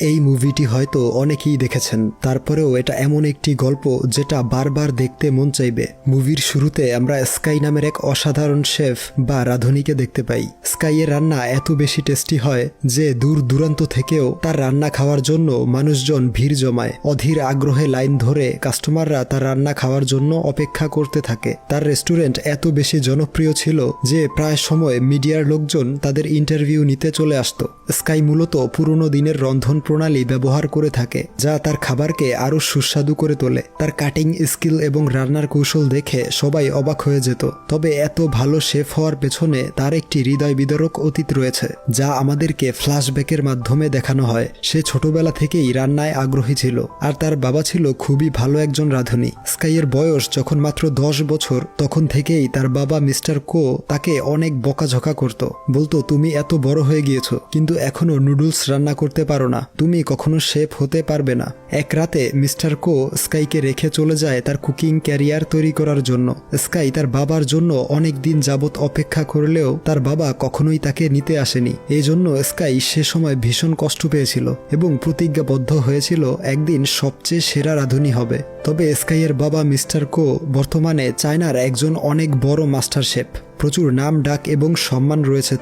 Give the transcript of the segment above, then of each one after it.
এই মুভিটি হয়তো অনেকেই দেখেছেন, তারপরেও এটা এমন একটি গল্প যেটা বারবার দেখতে মন চাইবে। মুভির শুরুতে আমরা স্কাই নামের এক অসাধারণ শেফ বা রাঁধুনিকে দেখতে পাই। স্কাইয়ের রান্না এত বেশি টেস্টি হয় যে দূর দূরান্ত থেকেও তার রান্না খাওয়ার জন্য মানুষজন ভিড় জমায়। অধীর আগ্রহে লাইন ধরে কাস্টমাররা তার রান্না খাওয়ার জন্য অপেক্ষা করতে থাকে। তার রেস্টুরেন্ট এত বেশি জনপ্রিয় ছিল যে প্রায় সময় মিডিয়ার লোকজন তাদের ইন্টারভিউ নিতে চলে আসত। স্কাই মূলত পুরনো দিনের রন্ধন প্রণালী ব্যবহার করে থাকে, যা তার খাবারকে আরও সুস্বাদু করে তোলে। তার কাটিং স্কিল এবং রান্নার কৌশল দেখে সবাই অবাক হয়ে যেত। তবে এত ভালো শেফ হওয়ার পেছনে তার একটি হৃদয় বিদারক অতীত রয়েছে, যা আমাদেরকে ফ্ল্যাশব্যাকের মাধ্যমে দেখানো হয়। সে ছোটবেলা থেকেই রান্নায় আগ্রহী ছিল, আর তার বাবা ছিল খুবই ভালো একজন রাঁধুনি। স্কাইয়ের বয়স যখন মাত্র 10 বছর, তখন থেকেই তার বাবা মিস্টার কো তাকে অনেক বকাঝকা করত। বলতো, তুমি এত বড় হয়ে গিয়েছো কিন্তু এখনো নুডলস রান্না করতে পারো না, তুমি কখনো শেফ হতে পারবে না। এক রাতে মিস্টার কো স্কাইকে রেখে চলে যায় তার কুকিং ক্যারিয়ার তৈরি করার জন্য। স্কাই তার বাবার জন্য অনেক দিন যাবৎ অপেক্ষা করলেও তার বাবা কখনোই তাকে নিতে আসেনি। এই জন্য স্কাই সে সময় ভীষণ কষ্ট পেয়েছিল এবং প্রতিজ্ঞাবদ্ধ হয়েছিল একদিন সবচেয়ে সেরা রাঁধুনি হবে। তবে স্কাইয়ের বাবা মিস্টার কো বর্তমানে চায়নার একজন অনেক বড় মাস্টার শেফ। প্রচুর নাম ডাক এবং সম্মান রয়েছে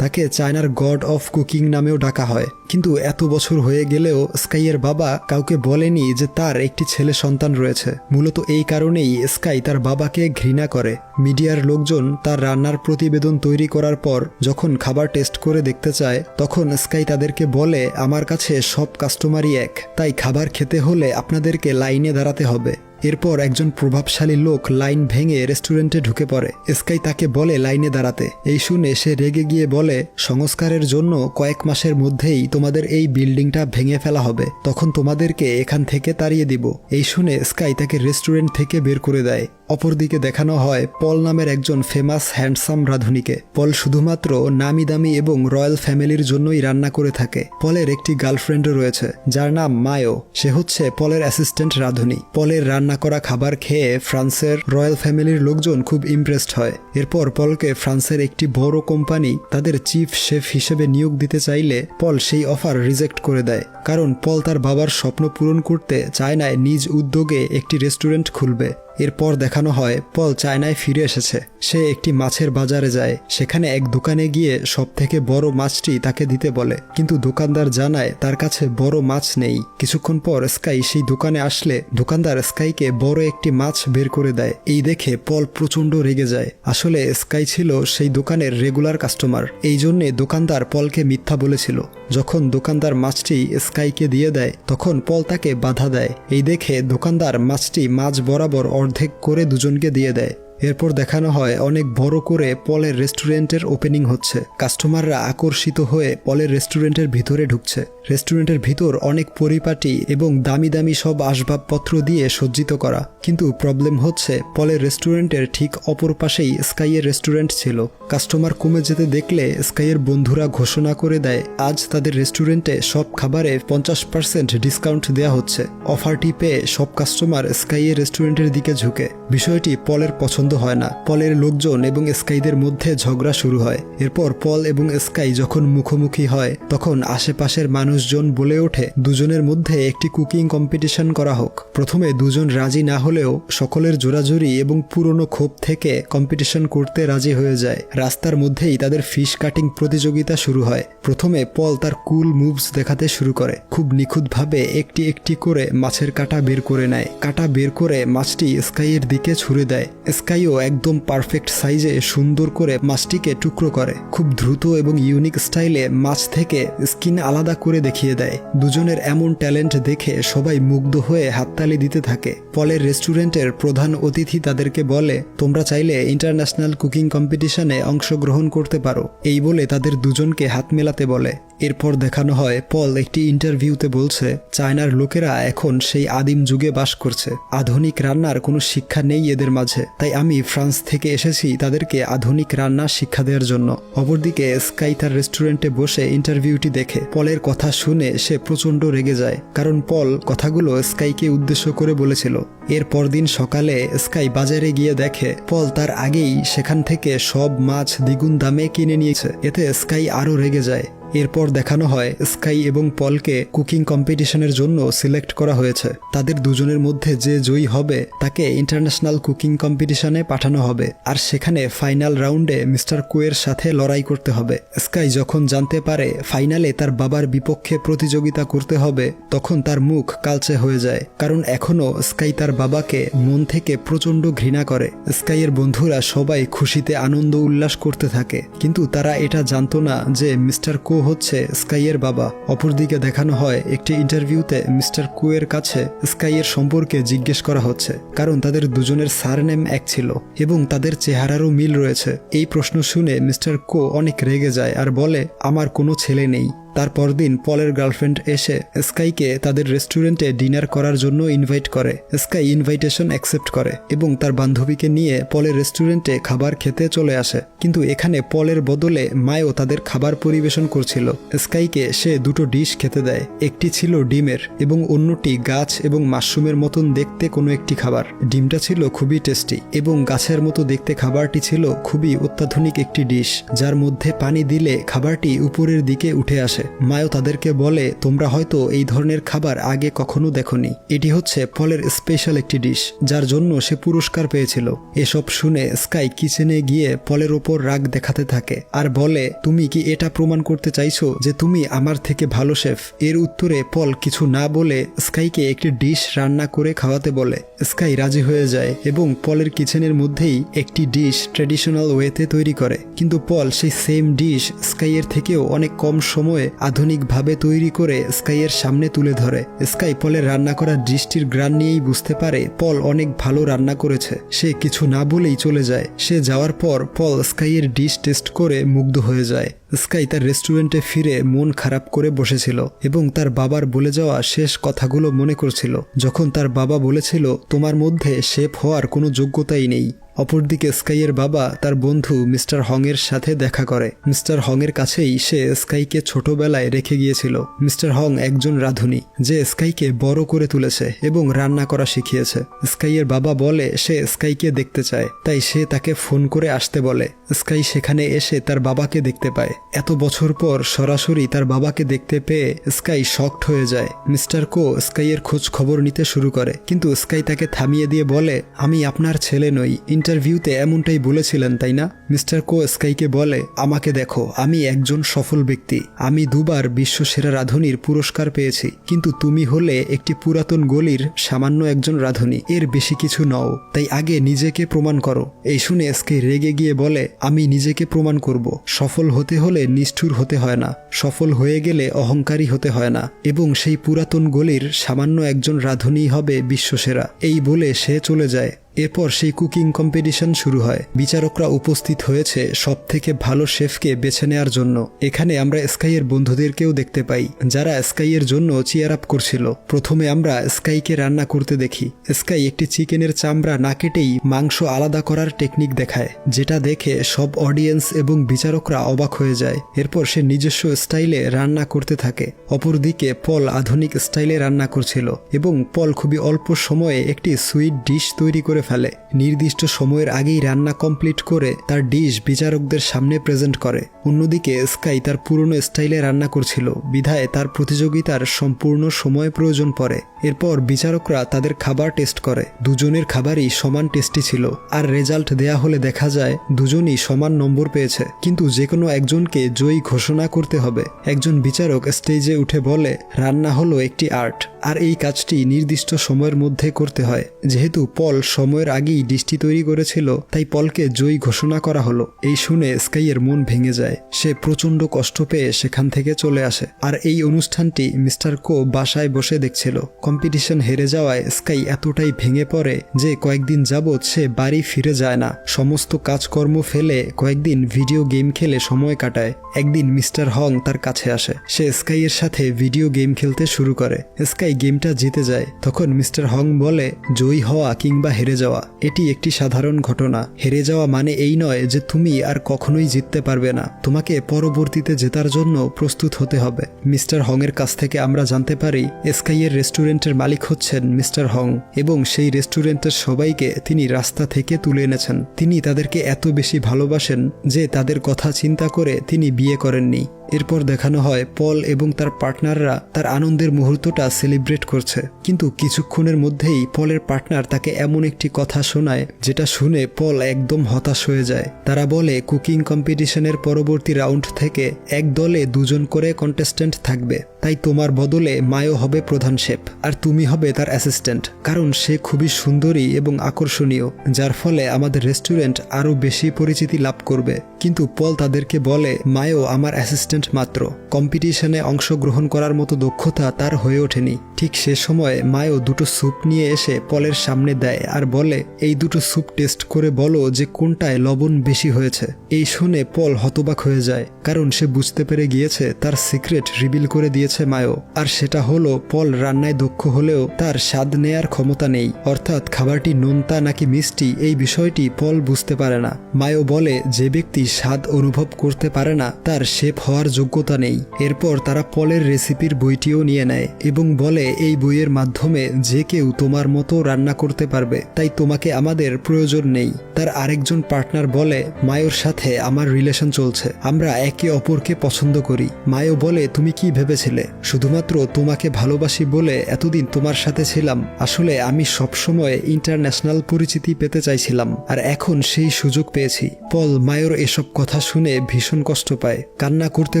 তাকে চায়নার গড অফ কুকিং নামেও ডাকা হয়। কিন্তু এত বছর হয়ে গেলেও স্কাইয়ের বাবা কাউকে বলেনি যে তার একটি ছেলে সন্তান রয়েছে। মূলত এই কারণেই স্কাই তার বাবাকে ঘৃণা করে। মিডিয়ার লোকজন তার রান্নার প্রতিবেদন তৈরি করার পর যখন খাবার টেস্ট করে দেখতে চায়, তখন স্কাই তাদেরকে বলে, আমার কাছে সব কাস্টমারই এক, তাই খাবার খেতে হলে আপনাদেরকে লাইনে দাঁড়াতে হবে। এরপর একজন প্রভাবশালী লোক লাইন ভেঙে রেস্টুরেন্টে ঢুকে পড়ে। স্কাই তাকে বলে লাইনে দাঁড়াতে। এই শুনে সে রেগে গিয়ে বলে, সংস্কারের জন্য কয়েক মাসের মধ্যেই তোমাদের এই বিল্ডিংটা ভেঙে ফেলা হবে, তখন তোমাদেরকে এখান থেকে তাড়িয়ে দিব। এই শুনে স্কাই তাকে রেস্টুরেন্ট থেকে বের করে দেয়। অপরদিকে দেখানো হয় পল নামের একজন ফেমাস হ্যান্ডসাম রাঁধুনিকে। পল শুধুমাত্র নামি দামি এবং রয়্যাল ফ্যামিলির জন্যই রান্না করে থাকে। পলের একটি গার্লফ্রেন্ডও রয়েছে যার নাম মায়ো। সে হচ্ছে পলের অ্যাসিস্ট্যান্ট রাঁধুনি। পলের রান্না করা খাবার খেয়ে ফ্রান্সের রয়্যাল ফ্যামিলির লোকজন খুব ইমপ্রেসড হয়। এরপর পলকে ফ্রান্সের একটি বড় কোম্পানি তাদের চিফ শেফ হিসেবে নিয়োগ দিতে চাইলে পল সেই অফার রিজেক্ট করে দেয়, কারণ পল তার বাবার স্বপ্ন পূরণ করতে চায়নায় নিজ উদ্যোগে একটি রেস্টুরেন্ট খুলবে। এরপর দেখানো হয় পল চায়নায় ফিরে এসেছে। সে একটি মাছের বাজারে যায়। সেখানে এক দোকানে গিয়ে সবথেকে বড় মাছটি তাকে দিতে বলে, কিন্তু দোকানদার জানায় তার কাছে বড় মাছ নেই। কিছুক্ষণ পর স্কাই সেই দোকানে আসলে দোকানদার স্কাইকে বড় একটি মাছ বের করে দেয়। এই দেখে পল প্রচন্ড রেগে যায়। আসলে স্কাই ছিল সেই দোকানের রেগুলার কাস্টমার, এই জন্যে দোকানদার পলকে মিথ্যা বলেছিল। যখন দোকানদার মাছটি স্কাইকে দিয়ে দেয়, তখন পল তাকে বাধা দেয়। এই দেখে দোকানদার মাছটি মাঝ বরাবর অর্ধেক করে দুজনকে দিয়ে দেয়। এরপর দেখানো হয় অনেক বড় করে পলের রেস্টুরেন্টের ওপেনিং হচ্ছে। কাস্টমাররা আকর্ষিত হয়ে পলের রেস্টুরেন্টের ভিতরে ঢুকছে। রেস্টুরেন্টের ভিতর অনেক পরিপাটি এবং দামি দামি সব আসবাবপত্র দিয়ে সজ্জিত করা। কিন্তু প্রবলেম হচ্ছে পলের রেস্টুরেন্টের ঠিক অপর পাশেই স্কাইয়ের রেস্টুরেন্ট ছিল। কাস্টমার কমে যেতে দেখলে স্কাইয়ের বন্ধুরা ঘোষণা করে দেয় আজ তাদের রেস্টুরেন্টে সব খাবারে 50% ডিসকাউন্ট দেওয়া হচ্ছে। অফারটি পেয়ে সব কাস্টমার স্কাইয়ের রেস্টুরেন্টের দিকে ঝুঁকে। বিষয়টি পলের পছন্দ হয় না। পলের লোকজন এবং স্কাইদের মধ্যে ঝগড়া শুরু হয়। এরপর পল এবং স্কাই যখন মুখোমুখি হয়, তখন আশেপাশের মানুষজন বলে ওঠে দুজনের মধ্যে একটি কুকিং কম্পিটিশন করা হোক। প্রথমে দুজন রাজি না হলেও সকলের জোরাজুরি এবং পুরনো ক্ষোভ থেকে কম্পিটিশন করতে রাজি হয়ে যায়। রাস্তার মধ্যেই তাদের ফিশ কাটিং প্রতিযোগিতা শুরু হয়। প্রথমে পল তার কুল মুভস দেখাতে শুরু করে। খুব নিখুঁতভাবে একটি একটি করে মাছের কাঁটা বের করে নেয়। কাঁটা বের করে মাছটি স্কাইয়ের দিকে ছুঁড়ে দেয়। স্কাইও একদম পারফেক্ট সাইজে সুন্দর করে মাছটিকে টুকরো করে। খুব দ্রুত এবং ইউনিক স্টাইলে মাছ থেকে স্কিন আলাদা করে দেখিয়ে দেয়। দুজনের এমন ট্যালেন্ট দেখে সবাই মুগ্ধ হয়ে হাততালি দিতে থাকে। পলের রেস্টুরেন্টের প্রধান অতিথি তাদেরকে বলে, তোমরা চাইলে ইন্টারন্যাশনাল কুকিং কম্পিটিশনে অংশগ্রহণ করতে পারো। এই বলে তাদের দুজনকে হাত মেলাতে বলে। এরপর দেখানো হয় পল একটি ইন্টারভিউতে বলছে, চায়নার লোকেরা এখন সেই আদিম যুগে বাস করছে। আধুনিক রান্নার কোনো শিক্ষা নেই এদের মাঝে, তাই আমি ফ্রান্স থেকে এসেছি তাদেরকে আধুনিক রান্না শিক্ষা দেওয়ার জন্য। অপরদিকে স্কাই তার রেস্টুরেন্টে বসে ইন্টারভিউটি দেখে। পলের কথা শুনে সে প্রচন্ড রেগে যায়, কারণ পল কথাগুলো স্কাইকে উদ্দেশ্য করে বলেছিল। এর পরদিন সকালে স্কাই বাজারে গিয়ে দেখে পল তার আগেই সেখান থেকে সব মাছ দ্বিগুণ দামে কিনে নিয়েছে। এতে স্কাই আরো রেগে যায়। এরপর দেখানো হয় স্কাই এবং পলকে কুকিং কম্পিটিশনের জন্য সিলেক্ট করা হয়েছে। তাদের দুজনের মধ্যে যে জয়ী হবে তাকে ইন্টারন্যাশনাল কুকিং কম্পিটিশনে পাঠানো হবে, আর সেখানে ফাইনাল রাউন্ডে মিস্টার কোয়ের সাথে লড়াই করতে হবে। স্কাই যখন জানতে পারে ফাইনালে তার বাবার বিপক্ষে প্রতিযোগিতা করতে হবে, তখন তার মুখ কালচে হয়ে যায়, কারণ এখনও স্কাই তার বাবাকে মন থেকে প্রচণ্ড ঘৃণা করে। স্কাইয়ের বন্ধুরা সবাই খুশিতে আনন্দ উল্লাস করতে থাকে, কিন্তু তারা এটা জানতো না যে মিস্টার কো হচ্ছে স্কাইয়ের বাবা। অপরদিকে দেখানো হয় একটি ইন্টারভিউতে মিস্টার কোয়ের কাছে স্কাইয়ের সম্পর্কে জিজ্ঞেস করা হচ্ছে, কারণ তাদের দুজনের সারনেম এক ছিল এবং তাদের চেহারারও মিল রয়েছে। এই প্রশ্ন শুনে মিস্টার কো অনেক রেগে যায় আর বলে, আমার কোনো ছেলে নেই। তার পরদিন পলের গার্লফ্রেন্ড এসে স্কাইকে তাদের রেস্টুরেন্টে ডিনার করার জন্য ইনভাইট করে। স্কাই ইনভাইটেশন অ্যাকসেপ্ট করে এবং তার বান্ধবীকে নিয়ে পলের রেস্টুরেন্টে খাবার খেতে চলে আসে, কিন্তু এখানে পলের বদলে মায়ও তাদের খাবার পরিবেশন করছিল। স্কাইকে সে দুটো ডিশ খেতে দেয়, একটি ছিল ডিমের এবং অন্যটি গাছ এবং মাশরুমের মতন দেখতে কোনো একটি খাবার। ডিমটা ছিল খুবই টেস্টি এবং গাছের মতো দেখতে খাবারটি ছিল খুবই অত্যাধুনিক একটি ডিশ, যার মধ্যে পানি দিলে খাবারটি উপরের দিকে উঠে আসে। মায়ও তাদেরকে বলে, তোমরা হয়তো এই ধরনের খাবার আগে কখনো দেখোনি, এটি হচ্ছে পলের স্পেশাল একটি ডিশ, যার জন্য সে পুরস্কার পেয়েছিল। এসব শুনে স্কাই কিচেনে গিয়ে পলের ওপর রাগ দেখাতে থাকে আর বলে, তুমি কি এটা প্রমাণ করতে চাইছো যে তুমি আমার থেকে ভালো শেফ? এর উত্তরে পল কিছু না বলে স্কাইকে একটি ডিশ রান্না করে খাওয়াতে বলে। স্কাই রাজি হয়ে যায় এবং পলের কিচেনের মধ্যেই একটি ডিশ ট্র্যাডিশনাল ওয়েতে তৈরি করে, কিন্তু পল সেই সেম ডিশ স্কাইয়ের থেকেও অনেক কম সময়ে আধুনিকভাবে তৈরি করে স্কাইয়ের সামনে তুলে ধরে। স্কাই পলের রান্না করা ডিশটির গ্রান নিয়েই বুঝতে পারে পল অনেক ভালো রান্না করেছে। সে কিছু না বলেই চলে যায়। সে যাওয়ার পর পল স্কাইয়ের ডিশ টেস্ট করে মুগ্ধ হয়ে যায়। স্কাই তার রেস্টুরেন্টে ফিরে মন খারাপ করে বসেছিল এবং তার বাবার বলে যাওয়া শেষ কথাগুলো মনে করছিল, যখন তার বাবা বলেছিল, তোমার মধ্যে শেফ হওয়ার কোনো যোগ্যতাই নেই। অপরদিকে স্কাইয়ের বাবা তার বন্ধু মিস্টার হং এর সাথে দেখা করে। মিস্টার হং এর কাছেই সে স্কাইকে ছোটবেলায় রেখে গিয়েছিল। মিস্টার হং একজন রাঁধুনি যে স্কাইকে বড় করে তুলেছে এবং রান্না করা শিখিয়েছে। স্কাইয়ের বাবা বলে সে স্কাইকে দেখতে চায়, তাই সে তাকে ফোন করে আসতে বলে। স্কাই সেখানে এসে তার বাবাকে দেখতে পায়। এত বছর পর সরাসরি তার বাবাকে দেখতে পেয়ে স্কাই শকড হয়ে যায়। মিস্টার কো স্কাইয়ের খোঁজ খবর নিতে শুরু করে, কিন্তু স্কাই তাকে থামিয়ে দিয়ে বলে, আমি আপনার ছেলে নই, ইন্টারভিউতে এমনটাই বলেছিলেন তাই না? মিস্টার কো স্কাইকে বলে, আমাকে দেখো, আমি একজন সফল ব্যক্তি, আমি দুবার বিশ্বসেরা রাঁধুনির পুরস্কার পেয়েছি, কিন্তু তুমি হলে একটি পুরাতন গলির সামান্য একজন রাঁধুনি, এর বেশি কিছু নও, তাই আগে নিজেকে প্রমাণ করো। এই শুনে স্কাই রেগে গিয়ে বলে, আমি নিজেকে প্রমাণ করব। সফল হতে হলে নিষ্ঠুর হতে হয় না, সফল হয়ে গেলে অহংকারী হতে হয় না, এবং সেই পুরাতন গলির সামান্য একজন রাঁধুনি হবে বিশ্বসেরা। এই বলে সে চলে যায়। এরপর সেই কুকিং কম্পিটিশন শুরু হয়। বিচারকরা উপস্থিত হয়েছে সব থেকে ভালো শেফকে বেছে নেওয়ার জন্য। এখানে আমরা স্কাইয়ের বন্ধুদেরকেও দেখতে পাই, যারা স্কাইয়ের জন্য চিয়ার আপ করছিল। প্রথমে আমরা স্কাইকে রান্না করতে দেখি। স্কাই একটি চিকেনের চামড়া না কেটেই মাংস আলাদা করার টেকনিক দেখায়, যেটা দেখে সব অডিয়েন্স এবং বিচারকরা অবাক হয়ে যায়। এরপর সে নিজস্ব স্টাইলে রান্না করতে থাকে। অপরদিকে পল আধুনিক স্টাইলে রান্না করছিল এবং পল খুবই অল্প সময়ে একটি সুইট ডিশ তৈরি করে ফেলে। নির্দিষ্ট সময়ের আগেই রান্না কমপ্লিট করে তার ডিশ বিচারকদের সামনে প্রেজেন্ট করে। অন্যদিকে স্কাই তার পুরনো স্টাইলে রান্না করছিল, বিধায় তার প্রতিযোগিতার সম্পূর্ণ সময় প্রয়োজন পড়ে। এরপর বিচারকরা তাদের খাবার টেস্ট করে। দুজনের খাবারই সমান টেস্টি ছিল, আর রেজাল্ট দেয়া হলে দেখা যায় দুজনই সমান নম্বর পেয়েছে, কিন্তু যে কোনো একজনকে জয়ী ঘোষণা করতে হবে। একজন বিচারক স্টেজে উঠে বলে, রান্না হলো একটি আর্ট, আর এই কাজটি নির্দিষ্ট সময়ের মধ্যে করতে হয়। যেহেতু পল সময়ের আগেই ডিশটি তৈরি করেছিল, তাই পলকে জয়ী ঘোষণা করা হলো। এই শুনে স্কাইয়ের মন ভেঙে যায়। সে প্রচন্ড কষ্ট পেয়ে সেখান থেকে চলে আসে। আর এই অনুষ্ঠানটি মিস্টার কো বাসায় বসে দেখছিল। কম্পিটিশন হেরে যাওয়ায় স্কাই এতটাই ভেঙে পড়ে যে কয়েকদিন যাবৎ সে বাড়ি ফিরে যায় না। সমস্ত কাজকর্ম ফেলে কয়েকদিন ভিডিও গেম খেলে সময় কাটায়। একদিন মিস্টার হং তার কাছে আসে। সে স্কাইয়ের সাথে ভিডিও গেম খেলতে শুরু করে। স্কাই গেমটা জিতে যায়। তখন মিস্টার হং বলে, জয়ী হওয়া কিংবা হেরে যাওয়া এটি একটি সাধারণ ঘটনা। হেরে যাওয়া মানে এই নয় যে তুমি আর কখনোই জিততে পারবে না, তোমাকে পরবর্তীতে জেতার জন্য প্রস্তুত হতে হবে। মিস্টার হং এর কাছ থেকে আমরা জানতে পারি স্কাইয়ের রেস্টুরেন্টের মালিক হচ্ছেন মিস্টার হং, এবং সেই রেস্টুরেন্টের সবাইকে তিনি রাস্তা থেকে তুলে এনেছেন। তিনি তাদেরকে এত বেশি ভালোবাসেন যে তাদের কথা চিন্তা করে তিনি বিয়ে করেননি। এরপর দেখানো হয় পল এবং তার পার্টনাররা তার আনন্দের মুহূর্তটা সেলিব্রেট করছে, কিন্তু কিছুক্ষণের মধ্যেই পলের পার্টনার তাকে এমন একটি কথা শোনায় যেটা শুনে পল একদম হতাশ হয়ে যায়। তারা বলে কুকিং কম্পিটিশনের পরবর্তী রাউন্ড থেকে এক দলে 2 জন করে কন্টেস্ট্যান্ট থাকবে, তাই তোমার বদলে মায়ো হবে প্রধান শেফ আর তুমি হবে তার অ্যাসিস্ট্যান্ট, কারণ সে খুবই সুন্দরী এবং আকর্ষণীয়, যার ফলে আমাদের রেস্টুরেন্ট আরও বেশি পরিচিতি লাভ করবে। কিন্তু পল তাদেরকে বলে মায়ো আমার অ্যাসিস্ট্যান্ট মাত্র, কম্পিটিশনে অংশগ্রহণ করার মতো দক্ষতা তার হয়ে ওঠেনি। ঠিক সে সময় মায়ো 2টো স্যুপ নিয়ে এসে পলের সামনে দেয় আর বলে এই 2টো স্যুপ টেস্ট করে বলো যে কোনটায় লবণ বেশি হয়েছে। এই শুনে পল হতবাক হয়ে যায়, কারণ সে বুঝতে পেরে গিয়েছে তার সিক্রেট রিভিল করে দিয়েছে মায়ো, আর সেটা হলো পল রান্নায় দক্ষ হলেও তার স্বাদ নেয়ার ক্ষমতা নেই, অর্থাৎ খাবারটি নোনতা নাকি মিষ্টি এই বিষয়টি পল বুঝতে পারে না। মায়ো বলে যে ব্যক্তি স্বাদ অনুভব করতে পারে না তার শেফ হওয়ার যোগ্যতা নেই। এরপর তারা পলের রেসিপির বইটিও নিয়ে নেয় এবং বলে এই বইয়ের মাধ্যমে যে কেউ তোমার মতো রান্না করতে পারবে, তাই তোমাকে আমাদের প্রয়োজন নেই। তার আরেকজন পার্টনার বলে মায়োর সাথে আমার রিলেশন চলছে, আমরা একে অপরকে পছন্দ করি। মায়ো বলে তুমি কি ভেবেছিলে শুধুমাত্র তোমাকে ভালোবাসি বলে এতদিন তোমার সাথে ছিলাম? আসলে আমি সবসময় ইন্টারন্যাশনাল পরিচিতি পেতে চাইছিলাম আর এখন সেই সুযোগ পেয়েছি। পল মায়োর এসব কথা শুনে ভীষণ কষ্ট পায়, কান্না করতে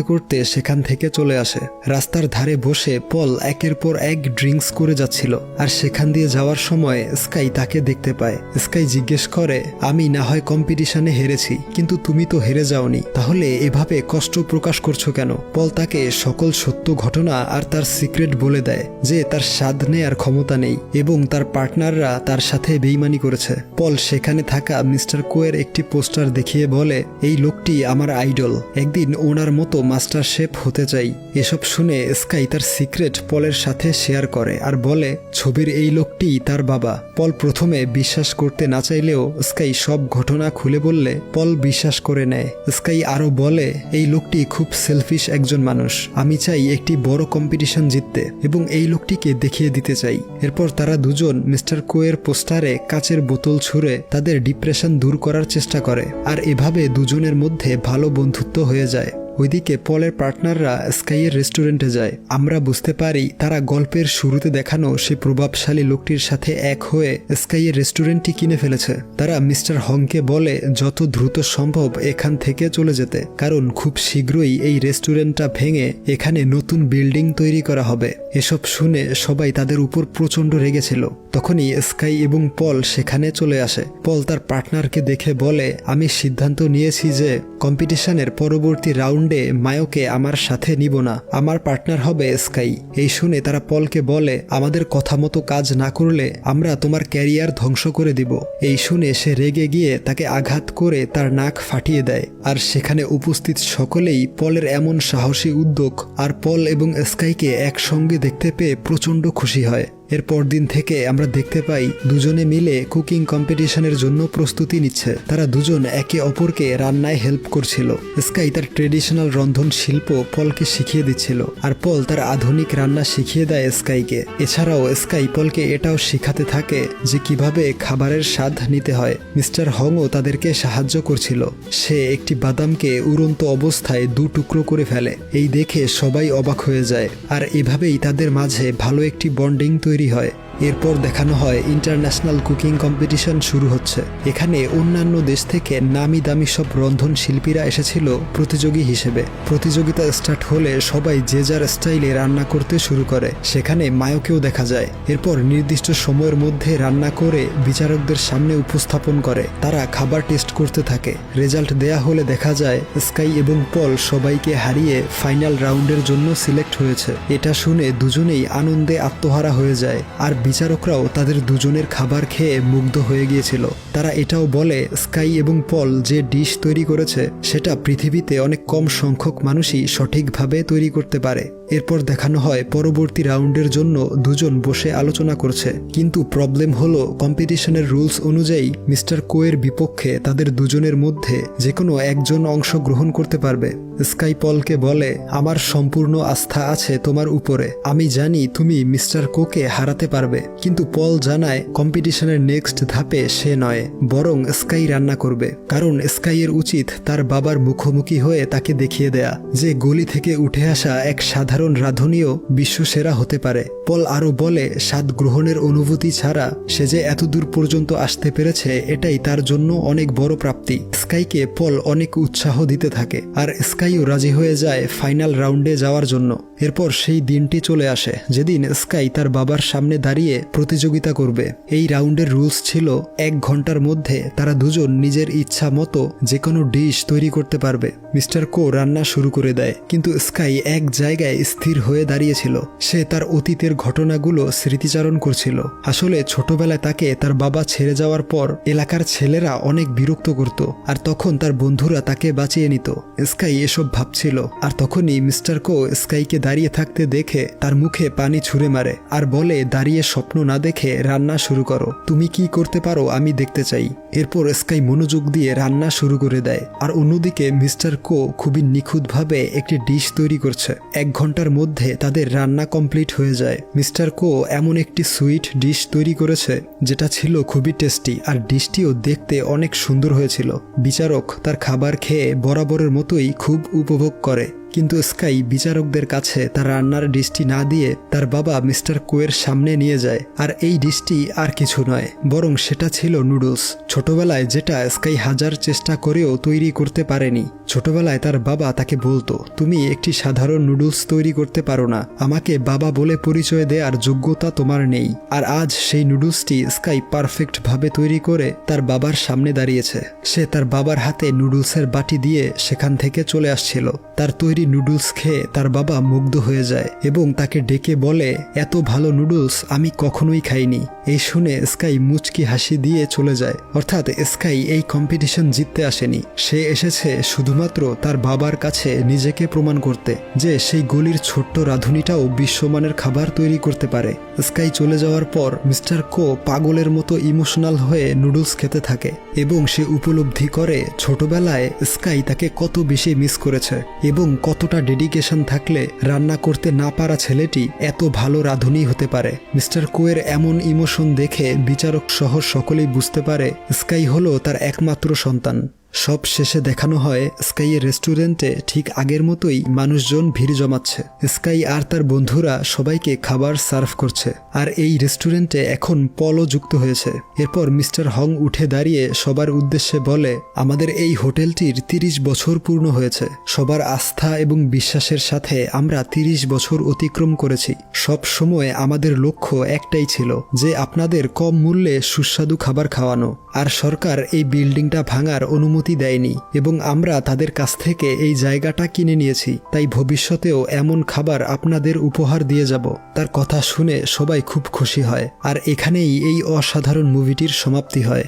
করতে সেখান থেকে চলে আসে। রাস্তার ধারে বসে পল একের পর এক ড্রিঙ্কস করে যাচ্ছিল আর সেখান দিয়ে যাওয়ার সময় স্কাই তাকে দেখতে পায়। স্কাই জিজ্ঞেস করে আমি না হয় কম্পিটিশনে হেরেছি, কিন্তু তুমি তো হেরে যাওনি, তাহলে এভাবে কষ্ট প্রকাশ করছো কেন? পল তাকে সকল সত্য ঘটনা আর তার সিক্রেট বলে দেয় যে তার স্বাদ নেয়ার ক্ষমতা নেই এবং তার পার্টনাররা তার সাথে বেইমানি করেছে। পল সেখানে থাকা মিস্টার কোয়ের একটি পোস্টার দেখিয়ে বলে এই লোকটি আমার আইডল, একদিন ওনার মতো মাস্টার শেফ হতে চাই। এসব শুনে স্কাই তার সিক্রেট পলের সাথে শেয়ার করে আর বলে ছবির এই লোকটি তার বাবা। পল প্রথমে বিশ্বাস করতে না চাইলেও স্কাই সব ঘটনা খুলে বললে পল বিশ্বাস করে নেয়। স্কাই আরো বলে এই লোকটি খুব সেলফিশ একজন মানুষ, আমি চাই একটি বড় কম্পিটিশন জিততে এবং এই লোকটিকে দেখিয়ে দিতে চাই। এরপর তারা দুজন মিস্টার কোয়ের পোস্টারে কাচের বোতল ছুঁড়ে তাদের ডিপ্রেশন দূর করার চেষ্টা করে আর এভাবে দুজনের মধ্যে ভালো বন্ধুত্ব হয়ে যায়। ওইদিকে পলের পার্টনাররা স্কাইয়ের রেস্টুরেন্টে যায়। আমরা বুঝতে পারি তারা গল্পের শুরুতে দেখানো সেই প্রভাবশালী লোকটির সাথে এক হয়ে স্কাইয়ের রেস্টুরেন্টটি কিনে ফেলেছে। তারা মিস্টার হংকে বলে যত দ্রুত সম্ভব এখান থেকে চলে যেতে, কারণ খুব শীঘ্রই এই রেস্টুরেন্টটা ভেঙে এখানে নতুন বিল্ডিং তৈরি করা হবে। এসব শুনে সবাই তাদের উপর প্রচণ্ড রেগেছিল। তখনই স্কাই এবং পল সেখানে চলে আসে। পল তার পার্টনারকে দেখে বলে আমি সিদ্ধান্ত নিয়েছি যে কম্পিটিশনের পরবর্তী রাউন্ডে মায়োকে আমার সাথে নিব না, আমার পার্টনার হবে স্কাই। এই শুনে তারা পলকে বলে আমাদের কথা মতো কাজ না করলে আমরা তোমার ক্যারিয়ার ধ্বংস করে দিব। এই শুনে সে রেগে গিয়ে তাকে আঘাত করে তার নাক ফাটিয়ে দেয় আর সেখানে উপস্থিত সকলেই পলের এমন সাহসী উদ্যোগ আর পল এবং স্কাইকে একসঙ্গে দেখতে পেয়ে প্রচণ্ড খুশি হয়। এরপর দিন থেকে আমরা দেখতে পাই দুজনে মিলে কুকিং কম্পিটিশনের জন্য প্রস্তুতি নিচ্ছে। তারা দুজন একে অপরকে রান্নায় হেল্প করছিল। স্কাই তার ট্রেডিশনাল রন্ধন শিল্প পলকে শিখিয়ে দিচ্ছিল আর পল তার আধুনিক রান্না শিখিয়ে দেয় স্কাইকে। এছাড়াও স্কাই পলকে এটাও শিখাতে থাকে যে কিভাবে খাবারের স্বাদ নিতে হয়। মিস্টার হংও তাদেরকে সাহায্য করছিল। সে একটি বাদামকে উড়ন্ত অবস্থায় 2 টুকরো করে ফেলে। এই দেখে সবাই অবাক হয়ে যায় আর এভাবেই তাদের মাঝে ভালো একটি বন্ডিং তৈরি হয়। এরপর দেখানো হয় ইন্টারন্যাশনাল কুকিং কম্পিটিশন শুরু হচ্ছে। এখানে অন্যান্য দেশ থেকে নামি দামি সব রন্ধন শিল্পীরা এসেছিল প্রতিযোগী হিসেবে। প্রতিযোগিতা স্টার্ট হলে সবাই যে যার স্টাইলে রান্না করতে শুরু করে। সেখানে মায়োকেও দেখা যায়। এরপর নির্দিষ্ট সময়ের মধ্যে রান্না করে বিচারকদের সামনে উপস্থাপন করে। তারা খাবার টেস্ট করতে থাকে। রেজাল্ট দেয়া হলে দেখা যায় স্কাই এবং পল সবাইকে হারিয়ে ফাইনাল রাউন্ডের জন্য সিলেক্ট হয়েছে। এটা শুনে দুজনেই আনন্দে আত্মহারা হয়ে যায় আর বিচারকরাও তাদের দুজনের খাবার খেয়ে মুগ্ধ হয়ে গিয়েছিল। তারা এটাও বলে স্কাই এবং পল যে ডিশ তৈরি করেছে সেটা পৃথিবীতে অনেক কম সংখ্যক মানুষই সঠিকভাবে তৈরি করতে পারে। এরপর দেখানো হয় পরবর্তী রাউন্ডের জন্য দুজন বসে আলোচনা করছে, কিন্তু প্রবলেম হলো কম্পিটিশনের রুলস অনুযায়ী মিস্টার কোয়ের বিপক্ষে তাদের দুজনের মধ্যে যে কোনো একজন অংশগ্রহণ করতে পারবে। স্কাই পলকে বলে, আমার সম্পূর্ণ আস্থা আছে তোমার উপরে, আমি জানি তুমি মিস্টার কোকে হারাতে পারবে। কিন্তু পল জানায় কম্পিটিশনের নেক্সট ধাপে সে নয়, বরং স্কাই রান্না করবে, কারণ স্কাইয়ের উচিত তার বাবার মুখোমুখি হয়ে তাকে দেখিয়ে দেয়া যে গলি থেকে উঠে আসা এক সাধারণ রাঁধুনিও বিশ্বসেরা হতে পারে। পল আরও বলে, স্বাদ গ্রহণের অনুভূতি ছাড়া সে যে এতদূর পর্যন্ত আসতে পেরেছে এটাই তার জন্য অনেক বড় প্রাপ্তি। স্কাইকে পল অনেক উৎসাহ দিতে থাকে, আর স্কাইও রাজি হয়ে যায় ফাইনাল রাউন্ডে যাওয়ার জন্য। এরপর সেই দিনটি চলে আসে যেদিন স্কাই তার বাবার সামনে দাঁড়িয়ে প্রতিযোগিতা করবে। এই রাউন্ডের রুলস ছিল 1 ঘন্টার মধ্যে তারা দুজন নিজের ইচ্ছা মতো যে কোনো ডিশ তৈরি করতে পারবে। মিস্টার কো রান্না শুরু করে দেয়, কিন্তু স্কাই এক জায়গায় স্থির হয়ে দাঁড়িয়েছিল। সে তার অতীতের ঘটনাগুলো স্মৃতিচারণ করছিল। আসলে ছোটবেলায় তাকে তার বাবা ছেড়ে যাওয়ার পর এলাকার ছেলেরা অনেক বিরক্ত করত, আর তখন তার বন্ধুরা তাকে বাঁচিয়ে নিত। স্কাই এসব ভাবছিল, আর তখনই মিস্টার কো স্কাইকে দাঁড়িয়ে থাকতে দেখে তার মুখে পানি ছুঁড়ে মারে আর বলে, দাঁড়িয়ে স্বপ্ন না দেখে রান্না শুরু করো, তুমি কি করতে পারো আমি দেখতে চাই। এরপর স্কাই মনোযোগ দিয়ে রান্না শুরু করে দেয়, আর অন্যদিকে মিস্টার কো খুবই নিখুঁতভাবে একটি ডিশ তৈরি করছে। 1 ঘন্টার মধ্যে তাদের রান্না কমপ্লিট হয়ে যায়। মিস্টার কো এমন একটি সুইট ডিশ তৈরি করেছে যেটা ছিল খুবই টেস্টি, আর ডিশটিও দেখতে অনেক সুন্দর হয়েছিল। বিচারক তার খাবার খেয়ে বরাবরের মতোই খুব উপভোগ করে, কিন্তু স্কাই বিচারকদের কাছে তার রান্নার ডিশটি না দিয়ে তার বাবা মিস্টার কোয়ের সামনে নিয়ে যায়। আর এই ডিশটি আর কিছু নয়, বরং সেটা ছিল নুডলস। ছোটবেলায় যেটা স্কাই হাজার চেষ্টা করেও তৈরি করতে পারেনি। ছোটবেলায় তার বাবা তাকে বলতো, তুমি একটি সাধারণ নুডলস তৈরি করতে পারো না, আমাকে বাবা বলে পরিচয় দেওয়ার যোগ্যতা তোমার নেই। আর আজ সেই নুডলসটি স্কাই পারফেক্টভাবে তৈরি করে তার বাবার সামনে দাঁড়িয়েছে। সে তার বাবার হাতে নুডলসের বাটি দিয়ে সেখান থেকে চলে আসছিল। তার তৈরি নুডলস খেয়ে তার বাবা মুগ্ধ হয়ে যায় এবং তাকে ডেকে বলে, এত ভালো নুডলস আমি কখনোই খাইনি। এই শুনে স্কাই মুচকি হাসি দিয়ে চলে যায়। অর্থাৎ স্কাই এই কম্পিটিশন জিততে আসেনি, সে এসেছে শুধুমাত্র তার বাবার কাছে নিজেকে প্রমাণ করতে যে সেই গলির ছোট্ট রাঁধুনিটাও বিশ্বমানের খাবার তৈরি করতে পারে। স্কাই চলে যাওয়ার পর মিস্টার কো পাগলের মতো ইমোশনাল হয়ে নুডলস খেতে থাকে এবং সে উপলব্ধি করে ছোটবেলায় স্কাই তাকে কত বেশি মিস করেছে এবং কতটা ডেডিকেশন থাকলে রান্না করতে না পারা ছেলেটি এত ভালো রাঁধুনি হতে পারে। মিস্টার কোয়ের এমন ইমোশন দেখে বিচারক সহ সকলেই বুঝতে পারে স্কাই হলো তার একমাত্র সন্তান। সব শেষে দেখানো হয় স্কাইয়ের রেস্টুরেন্টে ঠিক আগের মতোই মানুষজন ভিড় জমাচ্ছে। স্কাই আর তার বন্ধুরা সবাইকে খাবার সার্ভ করছে, আর এই রেস্টুরেন্টে এখন পলও যুক্ত হয়েছে। এরপর মিস্টার হং উঠে দাঁড়িয়ে সবার উদ্দেশ্যে বলে, আমাদের এই হোটেলটির 30 বছর পূর্ণ হয়েছে। সবার আস্থা এবং বিশ্বাসের সাথে আমরা 30 বছর অতিক্রম করেছি। সব সময় আমাদের লক্ষ্য একটাই ছিল যে আপনাদের কম মূল্যে সুস্বাদু খাবার খাওয়ানো। আর সরকার এই বিল্ডিংটা ভাঙার অনুমতি দেয়নি এবং আমরা তাদের কাছ থেকে এই জায়গাটা কিনে নিয়েছি, তাই ভবিষ্যতেও এমন খাবার আপনাদের উপহার দিয়ে যাব। তার কথা শুনে সবাই খুব খুশি হয়, আর এখানেই এই অসাধারণ মুভিটির সমাপ্তি হয়।